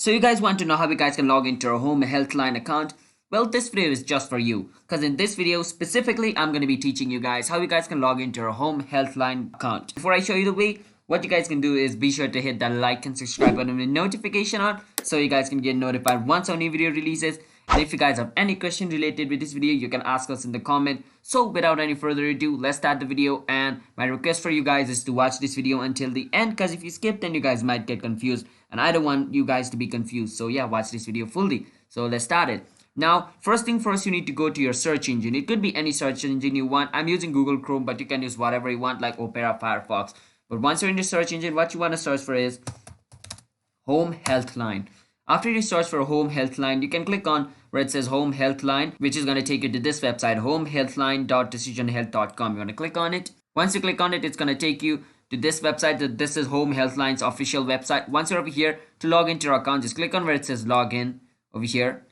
So you guys want to know how you guys can log into your home healthline account? Well, this video is just for you because in this video specifically, I'm going to be teaching you guys how you guys can log into your home healthline account. Before I show you the way, what you guys can do is be sure to hit that like and subscribe button with notification on so you guys can get notified once our new video releases. And if you guys have any question related with this video, you can ask us in the comment. So without any further ado, let's start the video. And my request for you guys is to watch this video until the end, because if you skip, then you guys might get confused. And I don't want you guys to be confused. So yeah, watch this video fully. So let's start it. Now, first thing first, you need to go to your search engine. It could be any search engine you want. I'm using Google Chrome, but you can use whatever you want, like Opera, Firefox. But once you're in the search engine, what you want to search for is Home Healthline. After you search for Home Healthline, you can click on where it says Home Healthline, which is going to take you to this website, homehealthline.decisionhealth.com. You want to click on it. Once you click on it, it's going to take you to this website. This is Home Healthline's official website. Once you're over here, to log into your account, just click on where it says Login over here.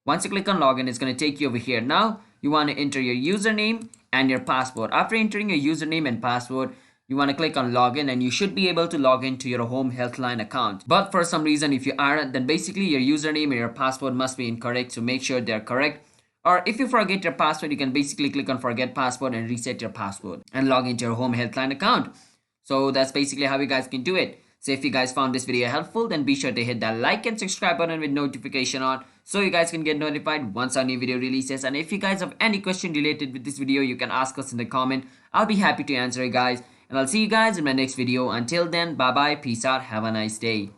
Once you click on Login, it's going to take you over here. Now, you want to enter your username and your password. After entering your username and password, you want to click on login and you should be able to log into your home healthline account. But for some reason, if you aren't, then basically your username and your password must be incorrect. So make sure they're correct. Or if you forget your password, you can basically click on forget password and reset your password and log into your home healthline account. So that's basically how you guys can do it. So if you guys found this video helpful, then be sure to hit that like and subscribe button with notification on so you guys can get notified once our new video releases. And if you guys have any question related with this video, you can ask us in the comment. I'll be happy to answer you guys. And I'll see you guys in my next video. Until then, bye bye, peace out, have a nice day.